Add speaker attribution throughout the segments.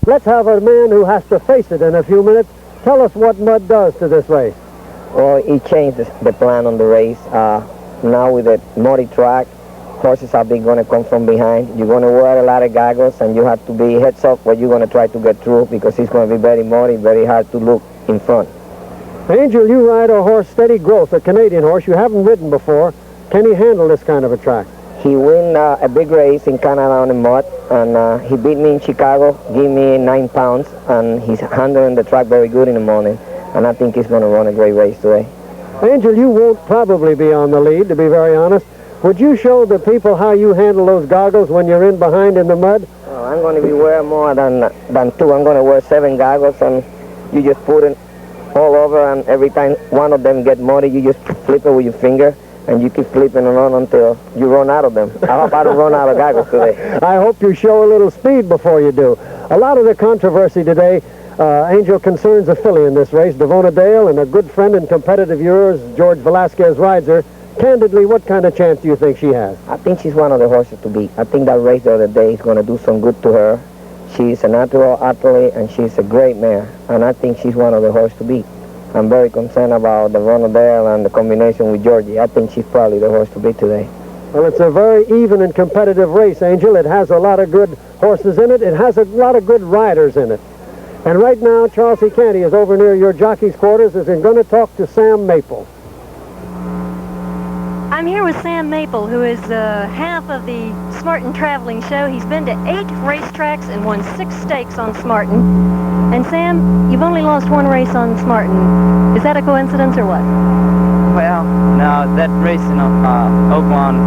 Speaker 1: Let's have a man who has to face it in a few minutes. Tell us what mud does to this race.
Speaker 2: Well, it changed the plan on the race. Now with the muddy track, horses are going to come from behind. You're going to wear a lot of goggles, and you have to be heads up what you're going to try to get through, because it's going to be very muddy, very hard to look in front.
Speaker 1: Angel, you ride a horse, Steady Growth, a Canadian horse you haven't ridden before. Can he handle this kind of a track?
Speaker 2: He won a big race in Canada on the mud, and he beat me in Chicago, gave me 9 pounds, and he's handling the track very good in the morning, and I think he's going to run a great race today.
Speaker 1: Angel, you won't probably be on the lead, to be very honest. Would you show the people how you handle those goggles when you're in behind in the mud?
Speaker 2: Oh, I'm going to be wearing more than 2. I'm going to wear 7 goggles, and you just put it all over, and every time one of them get muddy, you just flip it with your finger, and you keep flipping around until you run out of them. I hope I don't run out of goggles today.
Speaker 1: I hope you show a little speed before you do. A lot of the controversy today, Angel, concerns a filly in this race, Devona Dale, and a good friend and competitive yours, George Velasquez, rides her. Candidly, what kind of chance do you think she has?
Speaker 2: I think she's one of the horses to beat. I think that race the other day is going to do some good to her. She's a natural athlete, and she's a great mare, and I think she's one of the horses to beat. I'm very concerned about the Dale and the combination with Georgie. I think she's probably the horse to beat today.
Speaker 1: Well, it's a very even and competitive race, Angel. It has a lot of good horses in it. It has a lot of good riders in it. And right now, Charles C. Canty is over near your jockey's quarters, is going to talk to Sam Maple.
Speaker 3: I'm here with Sam Maple, who is half of the Smartin Traveling Show. He's been to 8 racetracks and won 6 stakes on Smartin. And Sam, you've only lost 1 race on Smartin. Is that a coincidence or what?
Speaker 4: Well, no, that race in Oaklawn,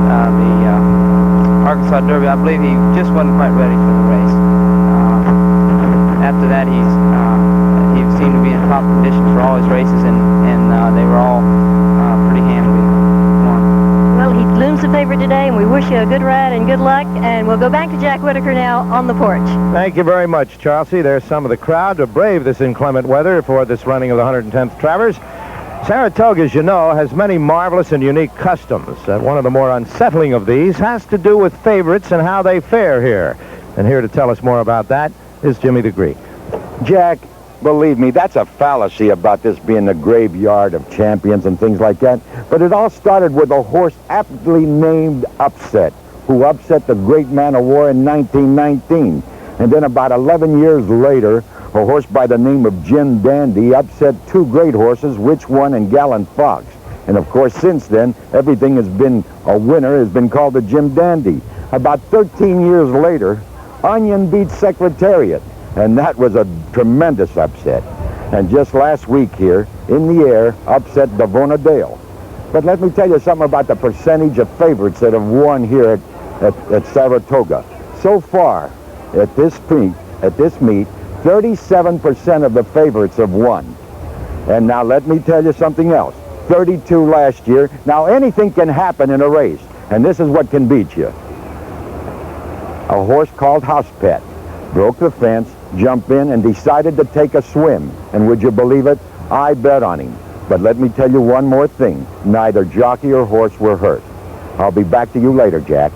Speaker 4: the Arkansas Derby, I believe he just wasn't quite ready for the race. After that, he seemed to be in top condition for all his races, and they were all pretty handily won.
Speaker 3: Well, he looms the favorite today, and we wish you a good ride and good luck. And we'll go back to Jack Whitaker now on the porch.
Speaker 5: Thank you very much, Chelsea. There's some of the crowd to brave this inclement weather for this running of the 110th Travers. Saratoga, as you know, has many marvelous and unique customs. One of the more unsettling of these has to do with favorites and how they fare here. And here to tell us more about that is Jimmy the Greek.
Speaker 6: Jack, believe me, that's a fallacy about this being the graveyard of champions and things like that. But it all started with a horse aptly named Upset, who upset the great man of war in 1919. And then about 11 years later, a horse by the name of Jim Dandy upset 2 great horses, Which One and Gallant Fox. And of course, since then, everything has been a winner, has been called the Jim Dandy. About 13 years later, Onion beat Secretariat, and that was a tremendous upset. And just last week here, in the air, upset Devona Dale. But let me tell you something about the percentage of favorites that have won here at Saratoga. So far, at this meet, 37% of the favorites have won. And now let me tell you something else. 32 last year. Now anything can happen in a race, and this is what can beat you. A horse called House Pet broke the fence, jumped in, and decided to take a swim. And would you believe it? I bet on him. But let me tell you one more thing. Neither jockey or horse were hurt. I'll be back to you later, Jack.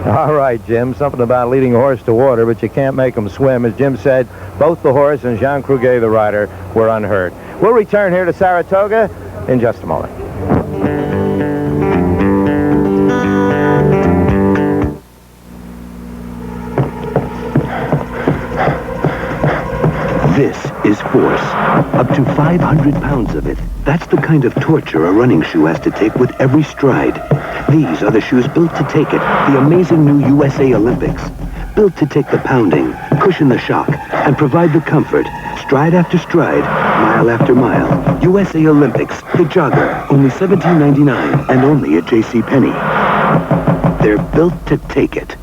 Speaker 5: All right, Jim, something about leading a horse to water, but you can't make him swim. As Jim said, both the horse and Jean Cruguet, the rider, were unhurt. We'll return here to Saratoga in just a moment.
Speaker 7: This is force. Up to 500 pounds of it. That's the kind of torture a running shoe has to take with every stride. These are the shoes built to take it, the amazing new USA Olympics. Built to take the pounding, cushion the shock, and provide the comfort. Stride after stride, mile after mile. USA Olympics, the jogger, only $17.99 and only at JCPenney. They're built to take it.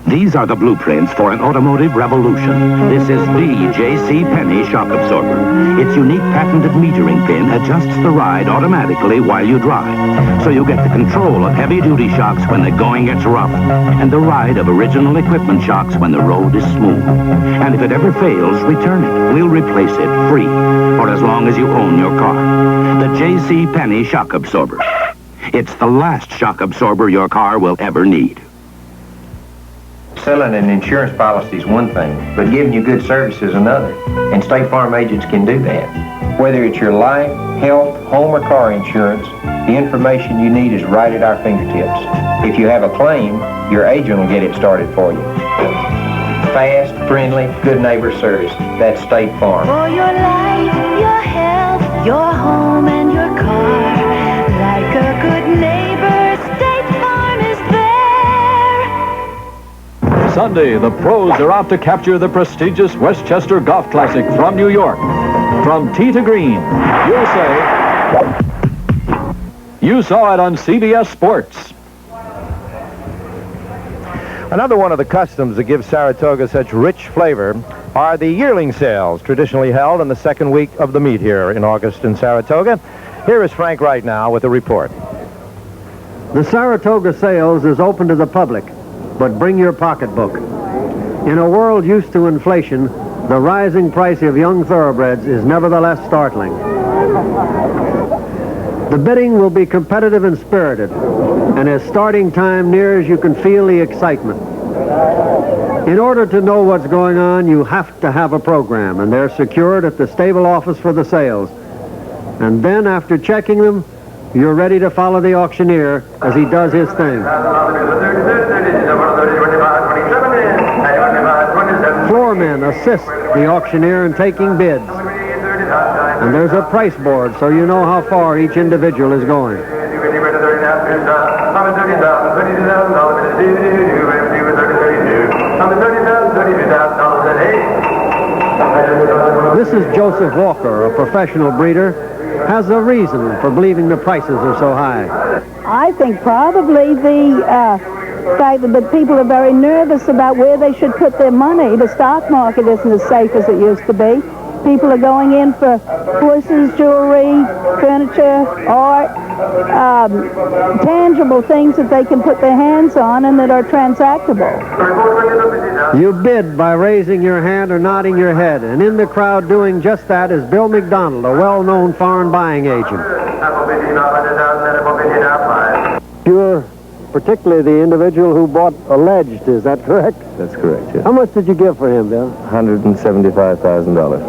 Speaker 8: These are the blueprints for an automotive revolution. This is the JCPenney shock absorber. Its unique patented metering pin adjusts the ride automatically while you drive. So you get the control of heavy-duty shocks when the going gets rough, and the ride of original equipment shocks when the road is smooth. And if it ever fails, return it. We'll replace it free, for as long as you own your car. The JCPenney shock absorber. It's the last shock absorber your car will ever need.
Speaker 9: Selling an insurance policy is one thing, but giving you good service is another. And State Farm agents can do that. Whether it's your life, health, home, or car insurance, the information you need is right at our fingertips. If you have a claim, your agent will get it started for you. Fast, friendly, good neighbor service. That's State Farm.
Speaker 10: For your life, your health, your home, and your car. Like a good neighbor, State Farm is there.
Speaker 11: Sunday, the pros are out to capture the prestigious Westchester Golf Classic from New York. From tee to green, you'll say, you saw it on CBS Sports.
Speaker 5: Another one of the customs that gives Saratoga such rich flavor are the yearling sales, traditionally held in the second week of the meet here in August in Saratoga. Here is Frank right now with a report.
Speaker 1: The Saratoga Sales is open to the public, but bring your pocketbook. In a world used to inflation, the rising price of young thoroughbreds is nevertheless startling. The bidding will be competitive and spirited, and as starting time nears, you can feel the excitement. In order to know what's going on, you have to have a program, and they're secured at the stable office for the sales. And then, after checking them, you're ready to follow the auctioneer as he does his thing. Floormen assist the auctioneer in taking bids. And there's a price board so you know how far each individual is going. This is Joseph Walker, a professional breeder, has a reason for believing the prices are so high.
Speaker 12: I think probably the fact that the people are very nervous about where they should put their money. The stock market isn't as safe as it used to be. People are going in for horses, jewelry, furniture, art, tangible things that they can put their hands on and that are transactable.
Speaker 1: You bid by raising your hand or nodding your head, and in the crowd doing just that is Bill McDonald, a well-known foreign buying agent. You're particularly the individual who bought Alleged, is that correct?
Speaker 13: That's correct, yes.
Speaker 1: How much did you give for him, Bill?
Speaker 13: $175,000.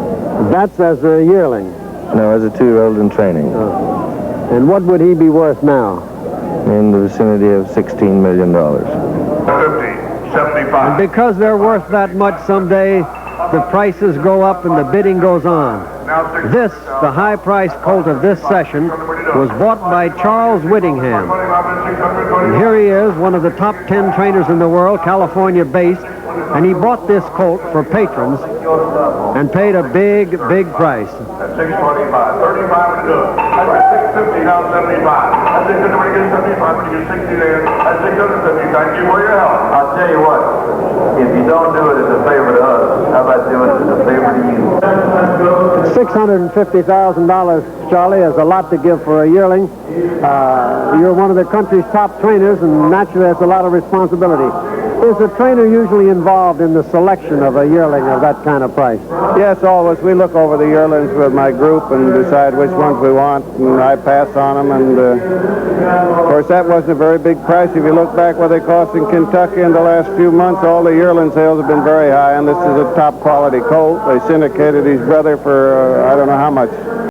Speaker 1: That's as a yearling?
Speaker 13: No, as a 2-year-old in training.
Speaker 1: Oh. And what would he be worth now?
Speaker 13: In the vicinity of $16 million.
Speaker 1: 50, 75. And because they're worth that much someday, the prices go up and the bidding goes on. This, the high-priced colt of this session, was bought by Charles Whittingham. And here he is, one of the top 10 trainers in the world, California-based, and he bought this colt for patrons and paid a big, big price.
Speaker 14: That's 625. 35 would do it. That's 650, now 75. That's 650, when you get 75, when you get 60 there, that's 650. Thank you for your help.
Speaker 15: I'll tell you what, if you don't do it as a favor to us, how about doing it as a favor to you?
Speaker 1: $650,000, Charlie, is a lot to give for a yearling. You're one of the country's top trainers, and naturally that's a lot of responsibility. Is the trainer usually involved in the selection of a yearling of that kind of price?
Speaker 16: Yes, always. We look over the yearlings with my group and decide which ones we want, and I pass on them. And, of course, that wasn't a very big price. If you look back what they cost in Kentucky in the last few months, all the yearling sales have been very high, and this is a top-quality colt. They syndicated his brother for, I don't know how much.